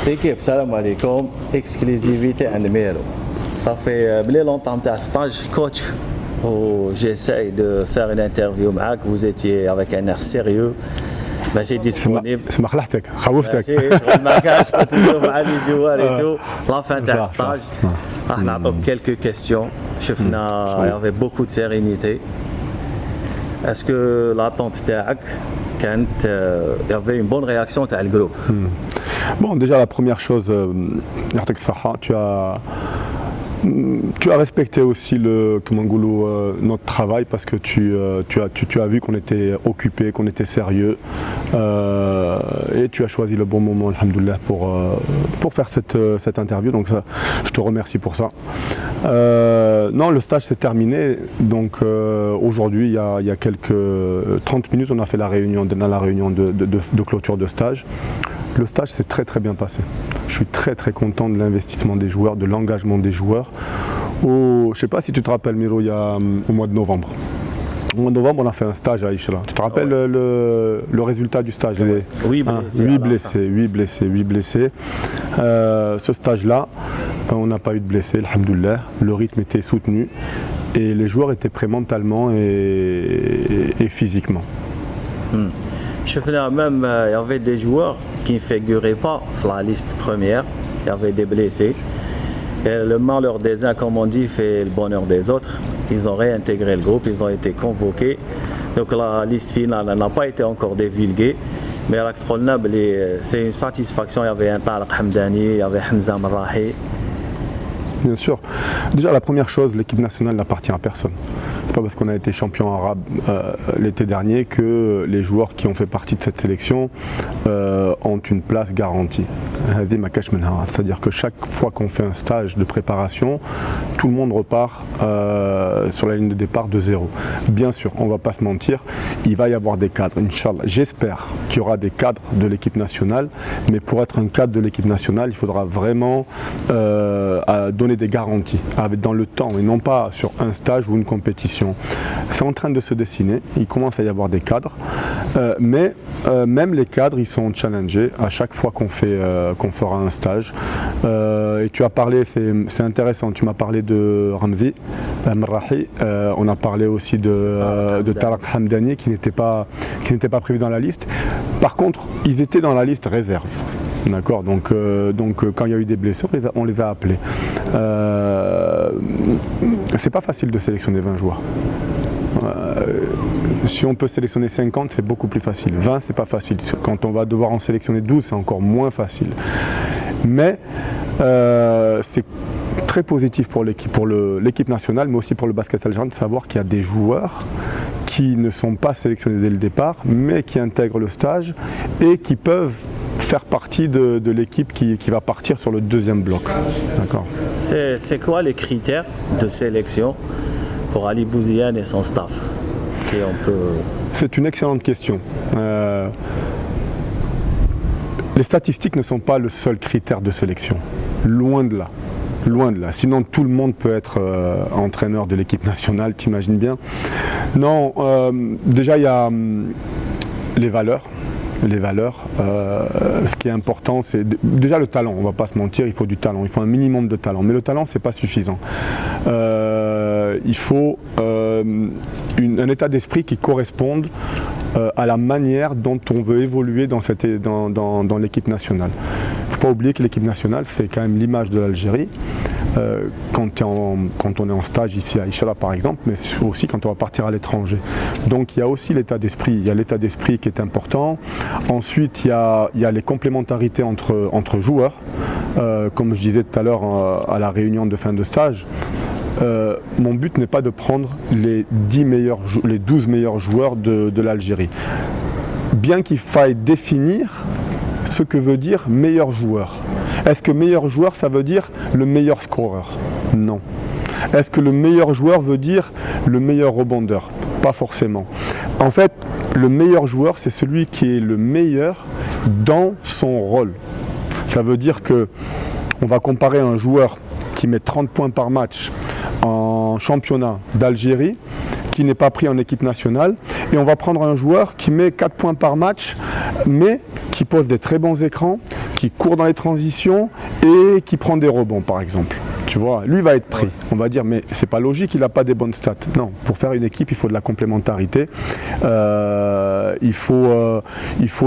Équipe, salam alaikum, exclusivité à Mero. Ça fait bien longtemps que tu stage coach où j'essaye de faire une interview avec vous. étiez avec un air sérieux. ماشي ديسپونيبل سمح لحتك خوفتك ما كانش كنت نشوف مع لي جوار اي تو لا فان تاع ستاج راح نعطوك كيلكو كيستيون شفنا يافي بوكو دو سيرينيتي اسكو لاطونت تاعك كانت يافي اون بون رياكسيون تاع الجروب Bon, déjà la première chose, tu as respecté aussi notre travail parce que tu as vu qu'on était occupé, qu'on était sérieux et tu as choisi le bon moment, alhamdoulilah, pour faire cette interview. Donc ça, je te remercie pour ça. Non, le stage s'est terminé. Donc aujourd'hui, il y a quelques 30 minutes, on a fait la réunion de clôture de stage. Le stage s'est très très bien passé. Je suis très très content de l'investissement des joueurs, de l'engagement des joueurs. Je ne sais pas si tu te rappelles, Miro, au mois de novembre. Au mois de novembre, on a fait un stage à Ishra. Tu te rappelles le résultat du stage? 8 blessés. Ce stage-là, on n'a pas eu de blessés, alhamdoulilah. Le rythme était soutenu et les joueurs étaient prêts mentalement et physiquement. Même il y avait des joueurs qui ne figuraient pas sur la liste première, il y avait des blessés. Et le malheur des uns, comme on dit, fait le bonheur des autres. Ils ont réintégré le groupe, ils ont été convoqués. Donc la liste finale n'a pas été encore divulguée. Mais c'est une satisfaction. Il y avait un Tariq Hamdani, il y avait Hamza Marahi. Bien sûr. Déjà, la première chose, l'équipe nationale n'appartient à personne. C'est pas parce qu'on a été champion arabe l'été dernier que les joueurs qui ont fait partie de cette sélection ont une place garantie. C'est-à-dire que chaque fois qu'on fait un stage de préparation, tout le monde repart sur la ligne de départ de zéro. Bien sûr, on ne va pas se mentir, il va y avoir des cadres, Inch'Allah. J'espère qu'il y aura des cadres de l'équipe nationale, mais pour être un cadre de l'équipe nationale, il faudra vraiment donner des garanties dans le temps et non pas sur un stage ou une compétition. C'est en train de se dessiner, il commence à y avoir des cadres, mais même les cadres ils sont challengés à chaque fois qu'on fera un stage. Et tu as parlé, c'est intéressant, tu m'as parlé de Ramzi Mrahi, on a parlé aussi de Tariq Hamdani qui n'était pas prévu dans la liste. Par contre, ils étaient dans la liste réserve. D'accord, donc quand il y a eu des blessés, on les a appelés. C'est pas facile de sélectionner 20 joueurs. Si on peut sélectionner 50, c'est beaucoup plus facile. 20, c'est pas facile. Quand on va devoir en sélectionner 12, c'est encore moins facile. Mais c'est très positif pour l'équipe nationale, mais aussi pour le basket algérien, de savoir qu'il y a des joueurs qui ne sont pas sélectionnés dès le départ, mais qui intègrent le stage et qui peuvent faire partie de l'équipe qui va partir sur le deuxième bloc. D'accord. C'est quoi les critères de sélection pour Ali Bouziane et son staff, si on peut... C'est une excellente question. Les statistiques ne sont pas le seul critère de sélection. Loin de là. Loin de là. Sinon, tout le monde peut être entraîneur de l'équipe nationale, t'imagines bien. Non, déjà, il y a les valeurs. Ce qui est important, c'est déjà le talent. On ne va pas se mentir, il faut du talent, il faut un minimum de talent. Mais le talent, c'est pas suffisant. Il faut un état d'esprit qui corresponde à la manière dont on veut évoluer dans l'équipe nationale. Il ne faut pas oublier que l'équipe nationale fait quand même l'image de l'Algérie. Quand on est en stage ici à Ishra par exemple, mais aussi quand on va partir à l'étranger. Donc il y a aussi l'état d'esprit, il y a l'état d'esprit qui est important. Ensuite il y a les complémentarités entre joueurs. Comme je disais tout à l'heure à la réunion de fin de stage, mon but n'est pas de prendre les 12 meilleurs joueurs de l'Algérie. Bien qu'il faille définir ce que veut dire meilleur joueur. Est-ce que meilleur joueur, ça veut dire le meilleur scoreur? Non. Est-ce que le meilleur joueur veut dire le meilleur rebondeur? Pas forcément. En fait, le meilleur joueur, c'est celui qui est le meilleur dans son rôle. Ça veut dire que on va comparer un joueur qui met 30 points par match en championnat d'Algérie, qui n'est pas pris en équipe nationale, et on va prendre un joueur qui met 4 points par match, mais qui pose des très bons écrans, qui court dans les transitions et qui prend des rebonds par exemple. Tu vois, lui va être pris. On va dire, mais c'est pas logique, il n'a pas des bonnes stats. Non, pour faire une équipe, il faut de la complémentarité. Il faut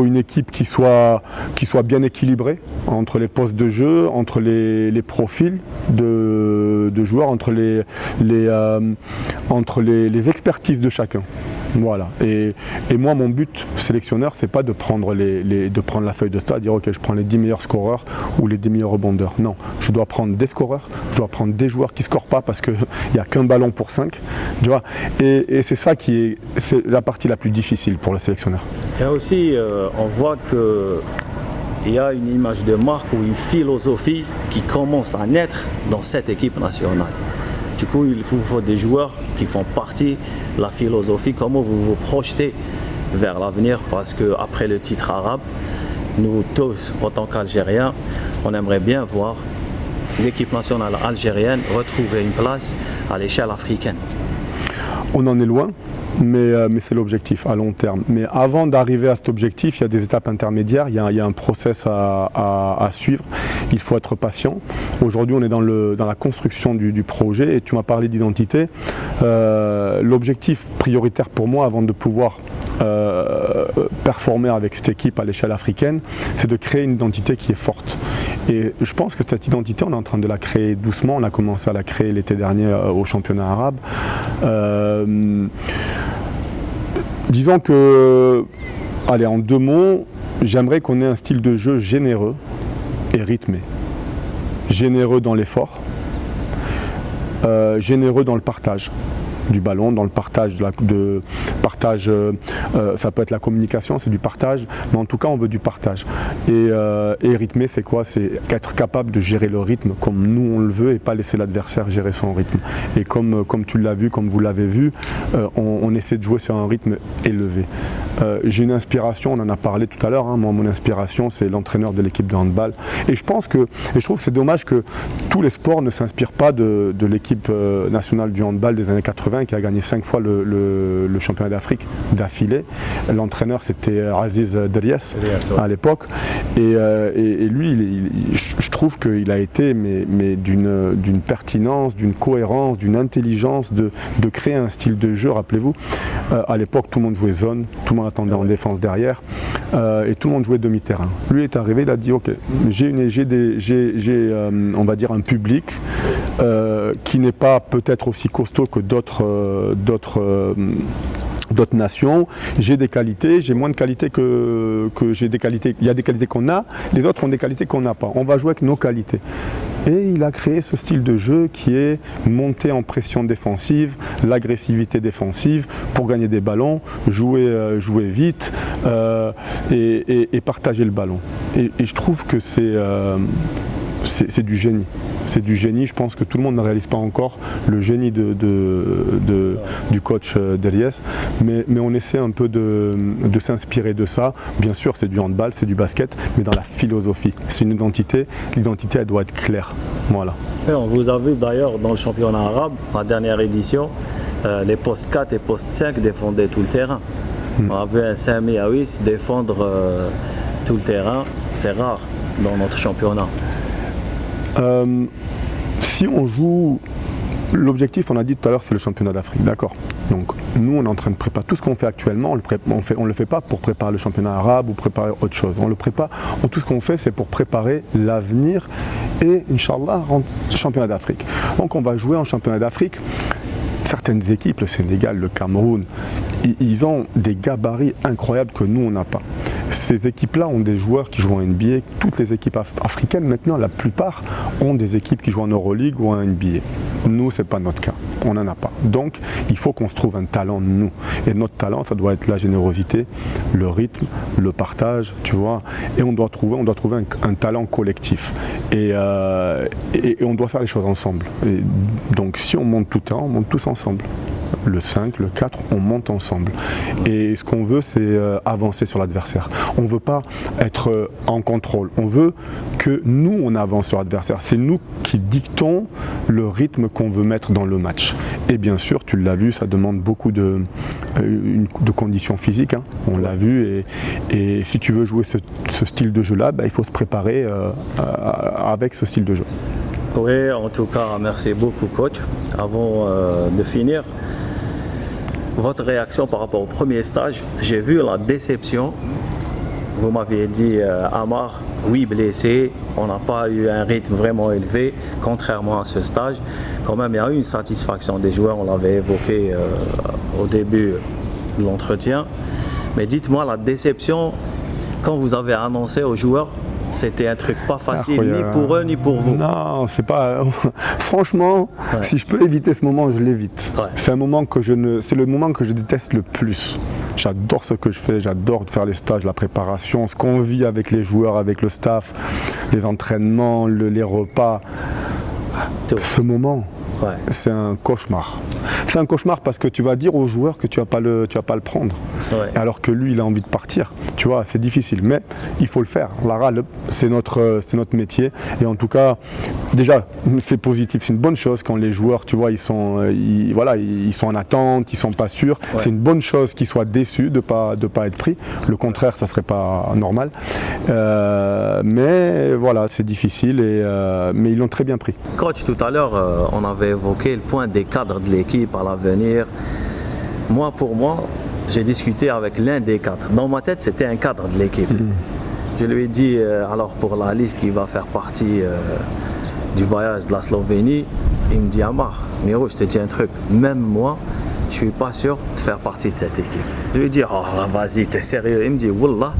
une équipe qui soit bien équilibrée entre les postes de jeu, entre les profils de joueurs, entre les expertises de chacun. Voilà. Et moi, mon but sélectionneur, c'est pas de prendre la feuille de stats, dire ok, je prends les 10 meilleurs scoreurs ou les 10 meilleurs rebondeurs. Non, je dois prendre des scoreurs, je dois prendre des joueurs qui ne scorent pas parce qu'il n'y a qu'un ballon pour 5. Tu vois, et c'est ça c'est la partie la plus difficile pour le sélectionneur. Et aussi, on voit qu'il y a une image de marque ou une philosophie qui commence à naître dans cette équipe nationale. Du coup, il vous faut des joueurs qui font partie de la philosophie, comment vous vous projetez vers l'avenir, parce qu'après le titre arabe, nous tous, en tant qu'Algériens, on aimerait bien voir l'équipe nationale algérienne retrouver une place à l'échelle africaine. On en est loin, mais c'est l'objectif à long terme. Mais avant d'arriver à cet objectif, il y a des étapes intermédiaires, il y a un process à suivre. Il faut être patient. Aujourd'hui, on est dans la construction du projet et tu m'as parlé d'identité. L'objectif prioritaire pour moi, avant de pouvoir performer avec cette équipe à l'échelle africaine, c'est de créer une identité qui est forte. Et je pense que cette identité, on est en train de la créer doucement. On a commencé à la créer l'été dernier au championnat arabe. Disons que, allez, en 2 mots, j'aimerais qu'on ait un style de jeu généreux et rythmé. Généreux dans l'effort, généreux dans le partage du ballon, dans le partage, ça peut être la communication, c'est du partage, mais en tout cas on veut du partage. Et rythmé, c'est quoi? C'est être capable de gérer le rythme comme nous on le veut et pas laisser l'adversaire gérer son rythme. Et comme tu l'as vu, comme vous l'avez vu, on essaie de jouer sur un rythme élevé. J'ai une inspiration, on en a parlé tout à l'heure, hein. Moi mon inspiration c'est l'entraîneur de l'équipe de handball. Et je trouve que c'est dommage que tous les sports ne s'inspirent pas de l'équipe nationale du handball des années 80 qui a gagné 5 fois le championnat d'Afrique d'affilée. L'entraîneur c'était Aziz Dries à l'époque. Et lui, je trouve qu'il a été mais d'une pertinence, d'une cohérence, d'une intelligence de créer un style de jeu. Rappelez-vous, à l'époque tout le monde jouait zone, tout le monde attendait en défense derrière et tout le monde jouait demi-terrain. Lui est arrivé, il a dit ok, j'ai on va dire un public qui n'est pas peut-être aussi costaud que d'autres nations, j'ai des qualités, j'ai moins de qualités que j'ai des qualités. Il y a des qualités qu'on a, les autres ont des qualités qu'on n'a pas. On va jouer avec nos qualités. Et il a créé ce style de jeu qui est monter en pression défensive, l'agressivité défensive pour gagner des ballons, jouer vite et partager le ballon. Et je trouve que c'est du génie. C'est du génie, je pense que tout le monde ne réalise pas encore le génie du coach Dries, mais on essaie un peu de s'inspirer de ça. Bien sûr, c'est du handball, c'est du basket, mais dans la philosophie. C'est une identité, l'identité elle doit être claire. Voilà. Et on vous a vu d'ailleurs dans le championnat arabe, la dernière édition, les postes 4 et postes 5 défendaient tout le terrain. On a vu un Sami Aouis défendre tout le terrain, c'est rare dans notre championnat. Si on joue, l'objectif, on a dit tout à l'heure, c'est le championnat d'Afrique, d'accord. Donc nous, on est en train de préparer tout ce qu'on fait actuellement. On le fait pas pour préparer le championnat arabe ou préparer autre chose. On le prépare. Tout ce qu'on fait, c'est pour préparer l'avenir et, Inch'Allah, le championnat d'Afrique. Donc on va jouer en championnat d'Afrique. Certaines équipes, le Sénégal, le Cameroun, ils ont des gabarits incroyables que nous, on n'a pas. Ces équipes-là ont des joueurs qui jouent en NBA. Toutes les équipes africaines, maintenant, la plupart ont des équipes qui jouent en Euroleague ou en NBA. Nous, ce n'est pas notre cas. On n'en a pas. Donc, il faut qu'on se trouve un talent, nous. Et notre talent, ça doit être la générosité, le rythme, le partage, tu vois. Et on doit trouver un talent collectif. Et on doit faire les choses ensemble. Et donc, si on monte tout le temps, on monte tous ensemble. Le 5, le 4, on monte ensemble. Et ce qu'on veut, c'est avancer sur l'adversaire. On ne veut pas être en contrôle. On veut que nous, on avance sur l'adversaire. C'est nous qui dictons le rythme qu'on veut mettre dans le match. Et bien sûr, tu l'as vu, ça demande beaucoup de conditions physiques, hein. On l'a vu, et si tu veux jouer ce style de jeu-là, il faut se préparer avec ce style de jeu. Oui, en tout cas, merci beaucoup, coach. Avant de finir, votre réaction par rapport au premier stage, j'ai vu la déception. Vous m'aviez dit, Amar, oui, blessé, on n'a pas eu un rythme vraiment élevé, contrairement à ce stage. Quand même, il y a eu une satisfaction des joueurs, on l'avait évoqué au début de l'entretien. Mais dites-moi, la déception, quand vous avez annoncé aux joueurs, c'était un truc pas facile, ni pour eux, ni pour vous. Non, c'est pas... Franchement, si je peux éviter ce moment, je l'évite. Ouais. C'est le moment que je déteste le plus. J'adore ce que je fais, j'adore faire les stages, la préparation, ce qu'on vit avec les joueurs, avec le staff, les entraînements, les repas. Ce moment, c'est un cauchemar. C'est un cauchemar parce que tu vas dire aux joueurs que tu vas pas le prendre. Ouais. Alors que lui, il a envie de partir. Tu vois, c'est difficile, mais il faut le faire. Lara, c'est notre métier. Et en tout cas, déjà, c'est positif. C'est une bonne chose quand les joueurs, tu vois, ils sont en attente, ils sont pas sûrs. Ouais. C'est une bonne chose qu'ils soient déçus de pas être pris. Le contraire, ça serait pas normal. Mais voilà, c'est difficile. Mais ils l'ont très bien pris. Coach, tout à l'heure, on avait évoqué le point des cadres de l'équipe à l'avenir. Pour moi, j'ai discuté avec l'un des cadres. Dans ma tête, c'était un cadre de l'équipe. Je lui ai dit, alors pour la liste qui va faire partie du voyage de la Slovénie, il me dit, Amar, Miro, je te dis un truc, même moi, je suis pas sûr de faire partie de cette équipe. Je lui ai dit, oh vas-y, t'es sérieux? Il me dit, Wallah,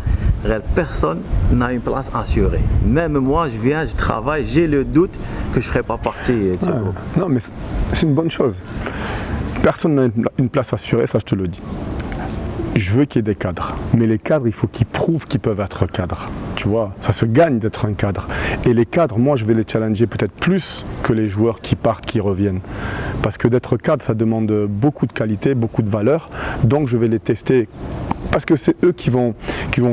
personne n'a une place assurée. Même moi, je viens, je travaille, j'ai le doute que je ne ferai pas partie de ce groupe. Non, mais c'est une bonne chose. Personne n'a une place assurée, ça je te le dis. Je veux qu'il y ait des cadres, mais les cadres, il faut qu'ils prouvent qu'ils peuvent être cadres. Tu vois, ça se gagne d'être un cadre. Et les cadres, moi, je vais les challenger peut-être plus que les joueurs qui partent, qui reviennent. Parce que d'être cadre, ça demande beaucoup de qualité, beaucoup de valeur. Donc, je vais les tester. Parce que c'est eux qui vont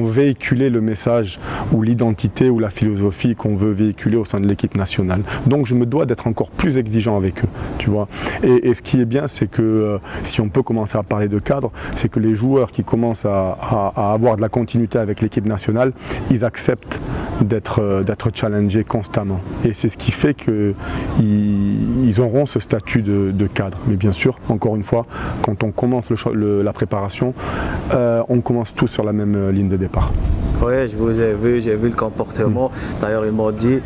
véhiculer le message ou l'identité ou la philosophie qu'on veut véhiculer au sein de l'équipe nationale. Donc je me dois d'être encore plus exigeant avec eux, tu vois. Et ce qui est bien, c'est que si on peut commencer à parler de cadre, c'est que les joueurs qui commencent à avoir de la continuité avec l'équipe nationale, ils acceptent d'être challengés constamment. Et c'est ce qui fait qu'ils auront ce statut de cadre. Mais bien sûr, encore une fois, quand on commence la préparation, on commence tous sur la même ligne de départ. Oui, je vous ai vu, j'ai vu le comportement. D'ailleurs, ils m'ont dit,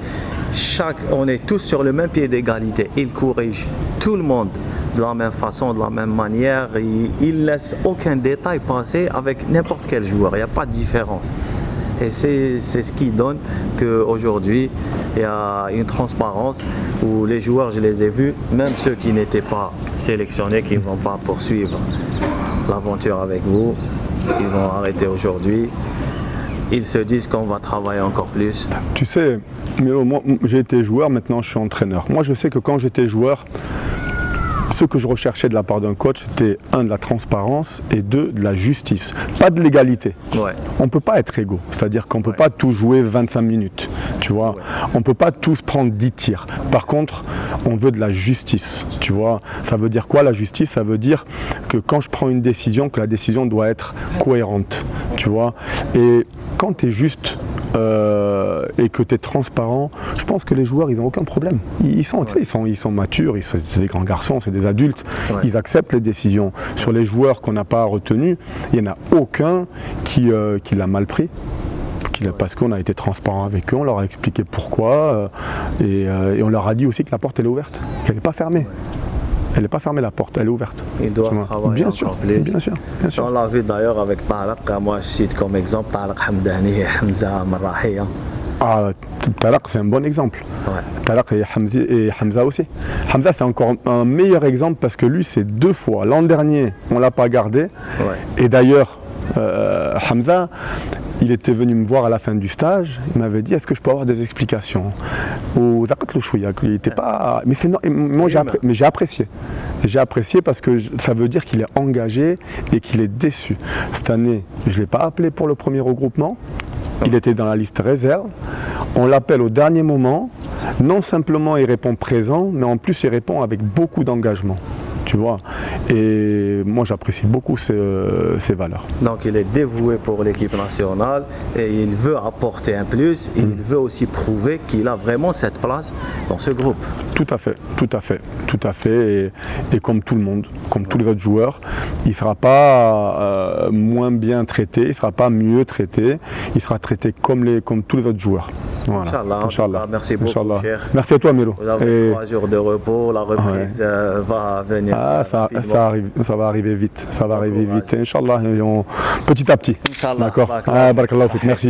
on est tous sur le même pied d'égalité. Ils corrigent tout le monde de la même façon, de la même manière. Ils ne laissent aucun détail passer avec n'importe quel joueur. Il n'y a pas de différence. Et c'est ce qui donne qu'aujourd'hui, il y a une transparence où les joueurs, je les ai vus, même ceux qui n'étaient pas sélectionnés, qui ne vont pas poursuivre l'aventure avec vous, ils vont arrêter aujourd'hui. Ils se disent qu'on va travailler encore plus. Tu sais, moi, j'ai été joueur, maintenant je suis entraîneur. Moi, je sais que quand j'étais joueur, ce que je recherchais de la part d'un coach, c'était 1, de la transparence et 2, de la justice. Pas de l'égalité. Ouais. On ne peut pas être égaux. C'est-à-dire qu'on ne peut pas tout jouer 25 minutes. Tu vois, on ne peut pas tous prendre 10 tirs. Par contre, on veut de la justice. Tu vois, ça veut dire quoi la justice? Ça veut dire que quand je prends une décision, que la décision doit être cohérente. Tu vois, et quand tu es juste et que tu es transparent, je pense que les joueurs, ils n'ont aucun problème. Ils sont matures, c'est des grands garçons, c'est des adultes, ils acceptent les décisions. Sur les joueurs qu'on n'a pas retenus, il n'y en a aucun qui l'a mal pris. Parce qu'on a été transparent avec eux, on leur a expliqué pourquoi et on leur a dit aussi que la porte elle est ouverte, qu'elle n'est pas fermée. Elle n'est pas fermée la porte, elle est ouverte. Ils doivent travailler bien encore sûr, plus. Bien sûr. On l'a vu d'ailleurs avec Tarek, moi je cite comme exemple Tarek Hamdani et Hamza Marrahi. Tarek c'est un bon exemple. Tarek et Hamza aussi. Hamza c'est encore un meilleur exemple parce que lui c'est 2 fois. L'an dernier on ne l'a pas gardé. Et d'ailleurs Hamza, il était venu me voir à la fin du stage, il m'avait dit est-ce que je peux avoir des explications. Il était pas. Mais moi j'ai apprécié. J'ai apprécié parce que ça veut dire qu'il est engagé et qu'il est déçu. Cette année, je ne l'ai pas appelé pour le premier regroupement. Il était dans la liste réserve. On l'appelle au dernier moment. Non simplement il répond présent, mais en plus il répond avec beaucoup d'engagement. tu vois. Et moi, j'apprécie beaucoup ces valeurs. Donc il est dévoué pour l'équipe nationale et il veut apporter un plus. Et il veut aussi prouver qu'il a vraiment cette place dans ce groupe. Tout à fait, tout à fait, tout à fait. Et comme tout le monde, comme tous les autres joueurs, il ne sera pas moins bien traité, il ne sera pas mieux traité, il sera traité comme tous les autres joueurs. Voilà. Inch'Allah. Merci beaucoup, cher. Merci à toi, Miro. Vous avez 3 jours de repos, la reprise va venir. Ça va arriver vite, ça va arriver vite. Inch'Allah, petit à petit. Inch'Allah. D'accord. Barakallahu fik. Merci.